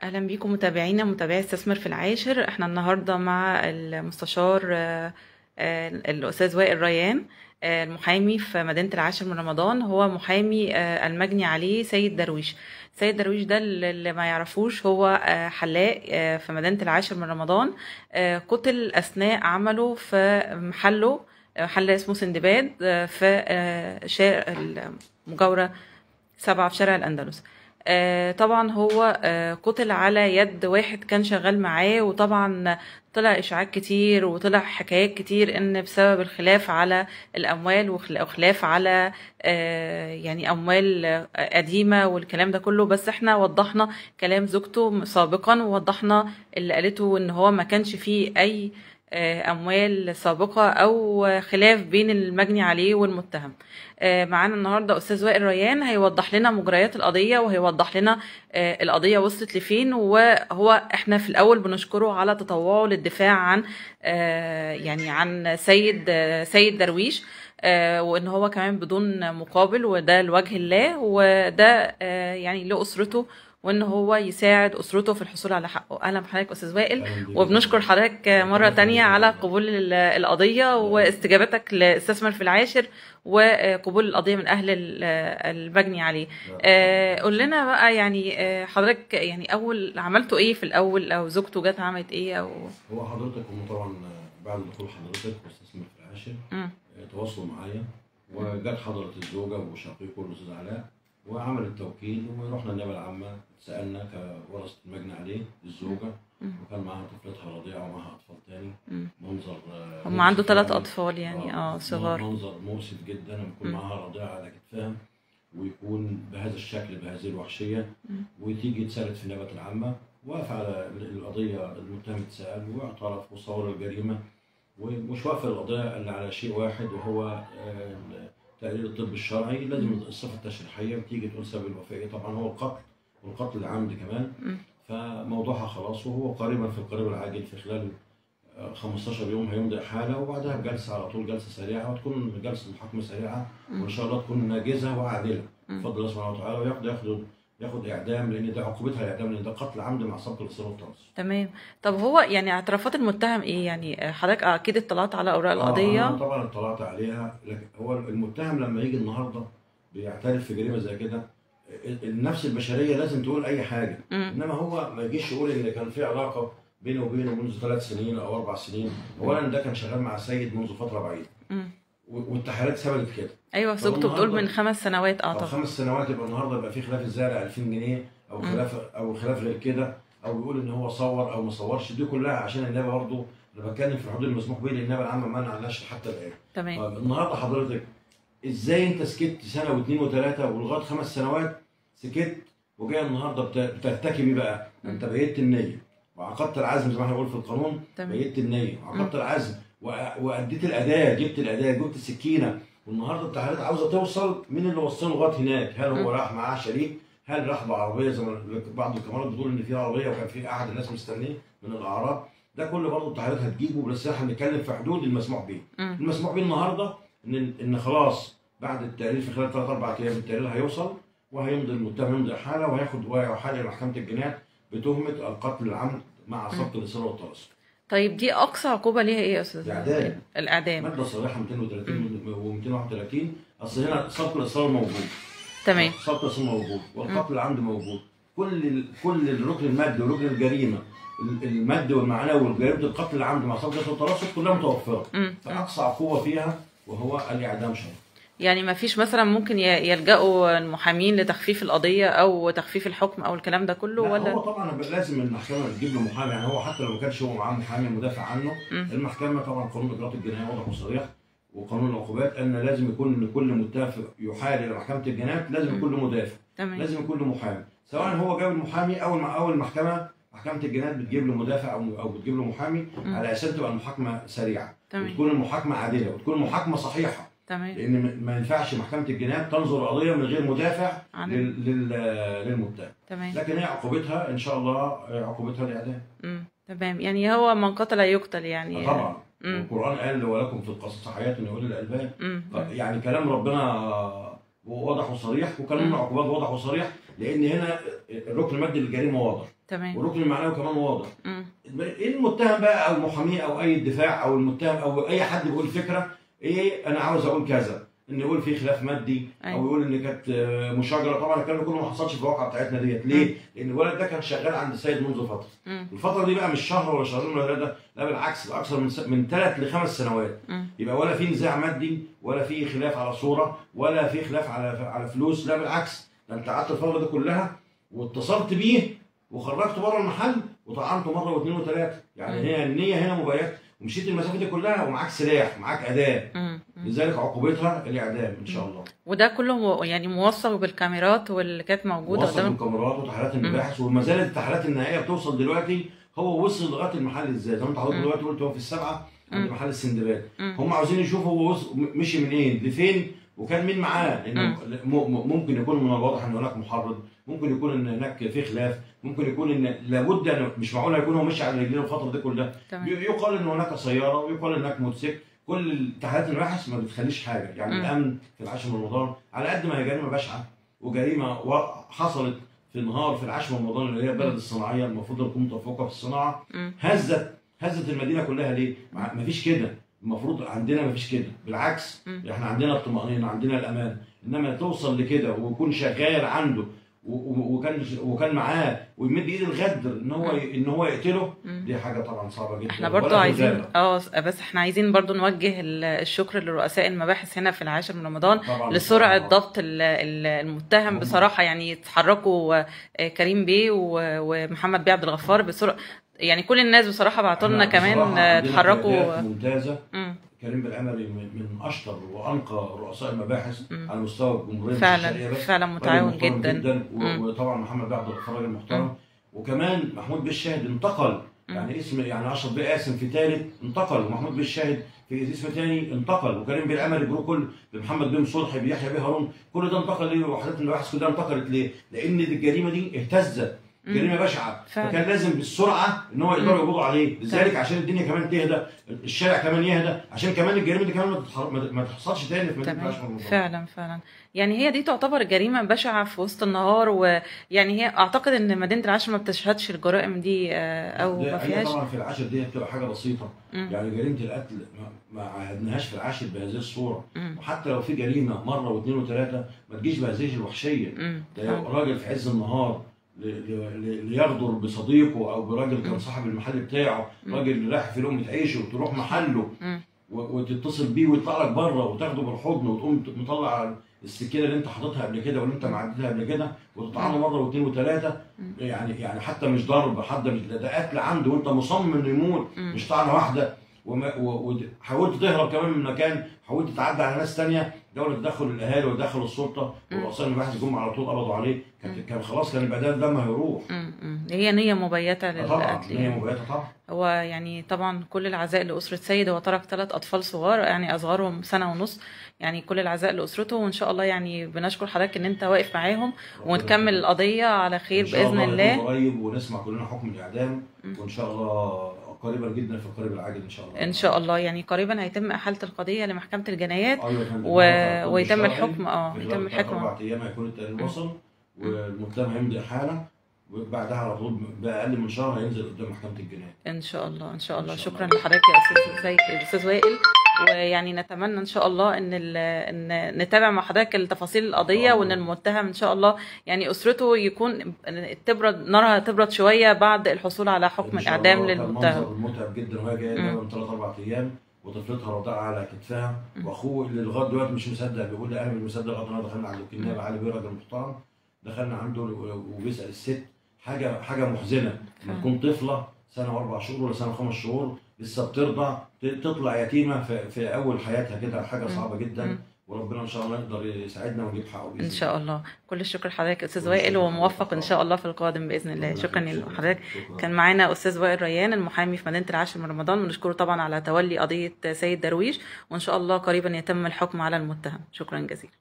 اهلا بيكم متابعينا متابعي استثمر في العاشر. احنا النهارده مع المستشار الاستاذ وائل ريان، المحامي في مدينه العاشر من رمضان. هو محامي المجني عليه سيد درويش. سيد درويش ده اللي ما يعرفوش هو حلاق في مدينه العاشر من رمضان. قتل اثناء عمله في محله، محل اسمه سندباد، في شارع المجاوره 7 في شارع الأندلس. طبعا هو قتل على يد واحد كان شغال معاه، وطبعا طلع إشاعات كتير وطلع حكايات كتير إن بسبب الخلاف على الأموال وخلاف على يعني أموال قديمة والكلام ده كله. بس احنا وضحنا كلام زوجته سابقا، ووضحنا اللي قالته إن هو ما كانش فيه أي أموال سابقة أو خلاف بين المجني عليه والمتهم. معانا النهاردة أستاذ وائل ريان هيوضح لنا مجريات القضية، وهيوضح لنا القضية وصلت لفين. وهو احنا في الأول بنشكره على تطوعه للدفاع عن يعني عن سيد درويش، وإن هو كمان بدون مقابل، وده لوجه الله، وده يعني لأسرته، وان هو يساعد اسرته في الحصول على حقه. اهلا بحضرتك استاذ وائل، وبنشكر حضرتك مره تانية على قبول القضيه واستجابتك لاستثمر في العاشر، وقبول القضيه من اهل المجني عليه. قول لنا بقى يعني حضرتك يعني اول عملتوا ايه في الاول، او زوجته جت عملت ايه؟ او هو حضرتك هم طبعا بعد دخول حضرتك واستثمر في العاشر تواصلوا معايا، وجت حضرة الزوجة وشقيقه الأستاذ علاء وعمل التوكيل، ورحنا النيابة العامة سألنا كورثة المجني عليه الزوجة، وكان معاها طفلتها رضيعة ومعاها أطفال تاني. منظر هم عنده 3 أطفال يعني صغار. منظر مؤسف جدا لما يكون معاها رضيعة على كتفها ويكون بهذا الشكل بهذه الوحشية، وتيجي تسالت في النيابة العامة. وقف على القضية المتهم اتسأل واعترف وصور الجريمة، ومش واقف القضية إلا على شيء واحد، وهو تقرير الطب الشرعي. لازم الصفة التشريحية بتيجي تقول سبب الوفاة طبعا هو القتل، والقتل العمد كمان. فموضوعها خلاص، وهو قريبا في القريب العاجل في خلال 15 يوم هيمضي إحالة، وبعدها بجلسة على طول، جلسة سريعة، وتكون جلسة محاكمة سريعة، وإن شاء الله تكون ناجزة وعادلة بفضل الله سبحانه وتعالى، وياخد اعدام، لان ده عقوبتها الاعدام، لان ده قتل عمد مع سبق الاصرار والترصد. تمام. طب هو يعني اعترافات المتهم ايه؟ يعني حضرتك اكيد اطلعت على اوراق القضيه. انا طبعا اطلعت عليها، لكن هو المتهم لما يجي النهارده بيعترف في جريمه زي كده، النفس البشريه لازم تقول اي حاجه. انما هو ما يجيش يقول ان كان في علاقه بينه وبينه منذ 3 سنين او 4 سنين. اولا ده كان شغال مع سيد منذ فتره بعيده، والتحالات ثبتت كده. ايوه زوجته بتقول من 5 سنوات اعتقد. 5 سنوات، يبقى النهارده يبقى في خلاف الزارع 2000 جنيه او خلاف غير كده، او بيقول ان هو صور او ما صورش. دي كلها عشان النيابه برضه، انا بتكلم في الحدود المسموح به، لان النيابه العامه ما منعناش حتى الان. تمام. طيب النهارده حضرتك ازاي انت سكت سنه واثنين وثلاثه ولغايه 5 سنوات سكت، وجاي النهارده بترتكبي بقى؟ انت بيت النيه وعقدت العزم زي ما احنا بنقول في القانون. بيت النيه وعقدت العزم واديت الاداه، جبت الاداه، جبت السكينه، والنهارده التحالات عاوزه توصل مين اللي وصله لغايه هناك؟ هل هو راح معاه شريك؟ هل راح بعربيه زي ما بعض الكاميرات بتقول ان في عربيه وكان في احد الناس مستنيه من الاعراب؟ ده كله برضه التحالات هتجيبه، بس احنا بنتكلم في حدود المسموح به. المسموح به النهارده ان خلاص بعد التقرير في خلال 3 4 ايام التقرير هيوصل، وهيمضي المتهم يمضي احاله، ويحال الى محكمه الجنايات بتهمه القتل العمد مع سبق الاصرار والترصد. طيب دي اقصى عقوبه ليها ايه يا استاذ؟ الاعدام. ماده صريحه 230 و231. اصل هنا سبق الاصرار موجود. تمام. سبق الاصرار موجود، والقتل العمد موجود. كل الركن المادي وركن الجريمه، المادي والمعنوي وجريمه القتل العمد مع سبق الاصرار والترصد كلها متوفره. فاقصى عقوبه فيها وهو الاعدام شرعي. يعني ما فيش مثلا ممكن يلجأوا المحامين لتخفيف القضية أو تخفيف الحكم أو الكلام ده كله؟ لا ولا هو طبعا لازم المحكمة تجيب له محامي. يعني هو حتى لو ما كانش هو معاه محامي مدافع عنه، المحكمة طبعا قانون الإجراءات الجنائية واضح وصريح، وقانون العقوبات ان لازم يكون كل متهم يحال الى محكمة الجنايات لازم يكون له مدافع. لازم يكون له محامي، سواء هو جاب المحامي او المحكمة. محكمة الجنايات بتجيب له مدافع او بتجيب له محامي على اساس تبقى المحاكمة سريعة، وتكون المحاكمة عادلة، وتكون المحاكمة صحيحة. تمام. لان ما ينفعش محكمه الجنايات تنظر قضيه من غير مدافع للمتهم. تمام. لكن هي عقوبتها ان شاء الله عقوبتها الاعدام. تمام. يعني هو من قتل يقتل يعني. طبعا. القران قال ولكم في القصص حياه لاولي الالباب. يعني كلام ربنا واضح وصريح، وكلام العقوبات واضح وصريح، لان هنا الركن المادي للجريمه واضح. تمام. والركن المعنوي كمان واضح. مم. ايه المتهم بقى او محاميه او اي الدفاع او المتهم او اي حد بيقول فكره، ايه انا عاوز اقول كذا، ان يقول في خلاف مادي او يقول ان كانت مشاجره. طبعا الكلام ده كله ما حصلش في الواقعه بتاعتنا ديت. ليه؟ لان الولد ده كان شغال عند السيد منذ فتره. الفتره دي بقى مش شهر ولا شهرين ولا ثلاثه، لا بالعكس، ده اكثر من 3 ل5 سنوات. يبقى ولا في نزاع مادي ولا في خلاف على صوره ولا في خلاف على فلوس، لا بالعكس، ده انت قعدت الفتره دي كلها واتصلت بيه وخرجته بره المحل وطعنته مره واثنين وثلاثه. يعني هي النيه هنا مبيته، ومشيت المسافه دي كلها ومعاك سلاح معاك اداه، لذلك عقوبتها الاعدام ان شاء الله. وده كله يعني موثق بالكاميرات واللي كانت موجوده قدام بالكاميرات وتحالات المباحث، وما زالت التحالات النهائيه بتوصل دلوقتي. هو وصل لغايه المحل ازاي؟ زي ما انت حضرتك دلوقتي قلت، هو في السبعه عند محل السندباد. هم عاوزين يشوفوا هو مشي منين لفين وكان مين معاه، لان ممكن يكون من الواضح ان هناك محرض، ممكن يكون ان هناك في خلاف، ممكن يكون ان لابد ان مش معقول يكون هو ماشي على رجلين الفتره دي كلها. يقال ان هناك سياره ويقال ان هناك موتوسيكل. كل التحالات المباحث ما بتخليش حاجه. يعني الامن في العاشر من رمضان على قد ما هي جريمه بشعه وجريمه حصلت في النهار في العاشر من رمضان اللي هي البلد الصناعيه المفروض نكون متفوقه في الصناعه، هزت المدينه كلها. ليه؟ ما فيش كده، المفروض عندنا ما فيش كده، بالعكس احنا عندنا الطمأنينة، عندنا الامان. انما توصل لكده ويكون شغال عنده وكان معاه ويمد ايد الغدر ان هو يقتله، دي حاجه طبعا صعبه جدا. احنا برضو عايزين بس احنا عايزين برضو نوجه الشكر لرؤساء المباحث هنا في العاشر من رمضان لسرعه ضبط المتهم بصراحه. يعني يتحركوا كريم بيه ومحمد بيه عبد الغفار بسرعه. يعني كل الناس بصراحه بعتوا لنا كمان اتحركوا ممتازه. كريم بالعمري من اشطر وانقى رؤساء المباحث على مستوى الجمهوريه. فعلا متعاون جدا. وطبعا محمد بيه عبد الغفار راجل محترم. وكمان محمود بيه الشاهد انتقل، يعني يعني اشرف بيه قاسم في ثالث انتقل، ومحمود بيه الشاهد في اسم ثاني انتقل، وكريم بيه العمري بروكل بمحمد بيه صلحي بيحيى بيه هارون، كل ده انتقل. ليه؟ وحدات المباحث كلها انتقلت. ليه؟ لان الجريمه دي اهتزت، جريمه بشعه، فكان لازم بالسرعه ان هو يقدروا يقبضوا عليه. لذلك عشان الدنيا كمان تهدى، الشارع كمان يهدى، عشان كمان الجريمه دي كمان ما تحصلش تاني في مدينه العاشر من رمضان. فعلا يعني هي دي تعتبر جريمه بشعه في وسط النهار. ويعني هي اعتقد ان مدينه العاشر ما بتشهدش الجرائم دي او ما فيهاش. طبعا في العاشر دي بتبقى حاجه بسيطه. يعني جريمه القتل ما عهدناهاش في العاشر بهذه الصوره. وحتى لو في جريمه مره واثنين وثلاثه ما تجيش بهذه الوحشيه. ده راجل في عز النهار ليغدر بصديقه او براجل كان صاحب المحل بتاعه، راجل رايح في لقمه عيشه وتروح محله وتتصل بيه ويطلع لك بره وتاخده بالحضن وتقوم مطلع السكينه اللي انت حاططها قبل كده واللي انت معديها قبل كده وتطعنه مره واثنين وثلاثه. يعني حتى مش ضرب، حتى مش ده قتل عنده وانت مصمم انه يموت، مش طعنه واحده. وحاولت تهرب كمان من المكان، حاولت تعدي على ناس ثانيه، دولة تدخل الاهالي وتدخل السلطه ورؤساء المباحث جم على طول قبضوا عليه. كان خلاص، كان البدال ده ما هيروح. هي نيه مبيته للقتل. طبعا نيه مبيته طبعا. هو يعني طبعا كل العزاء لاسره سيد. هو ترك 3 اطفال صغار، يعني اصغرهم 1.5 سنة. يعني كل العزاء لاسرته، وان شاء الله يعني بنشكر حضرتك ان انت واقف معاهم ونكمل القضيه على خير باذن الله. قريب ونسمع كلنا حكم الاعدام، وان شاء الله قريبا جدا في القريب العاجل ان شاء الله. ان شاء الله يعني قريبا هيتم احاله القضيه لمحكمه الجنايات. ويتم الحكم يتم الحكم 4 ايام هيكون التقرير وصل، والمتهم هيمضي احاله، وبعدها على طول باقل من شهر هينزل قدام محكمه الجنايات ان شاء الله. ان شاء الله. شكرا لحضرتك يا استاذ وائل. ويعني نتمنى ان شاء الله ان نتابع مع حضرتك التفاصيل القضيه، وان المتهم ان شاء الله يعني اسرته يكون نارها تبرد شويه بعد الحصول على حكم الاعدام للمتهم. كان متعب جدا وهي جايه من 3-4 ايام وطفلتها رضاعه على كتفها، واخوه اللي لغايه دلوقتي مش مصدق، بيقول لي انا مش مصدق لغايه النهارده. دخلنا عند النائب علي بيه راجل محترم، دخلنا عنده وبيسال الست. حاجه محزنه لما تكون طفله 1 سنة و4 شهور ولا 1 سنة و5 شهور لسه بترضع، تطلع يتيمه في اول حياتها كده، حاجه صعبه جدا. وربنا ان شاء الله يقدر يساعدنا ونجيب حقه ان شاء الله. كل الشكر لحضرتك استاذ وائل، وموفق ان شاء الله في القادم باذن الله. شكرا لحضرتك. كان معانا استاذ وائل ريان المحامي في مدينه العاشر من رمضان، ونشكره طبعا على تولي قضيه سيد درويش، وان شاء الله قريبا يتم الحكم على المتهم. شكرا جزيلا.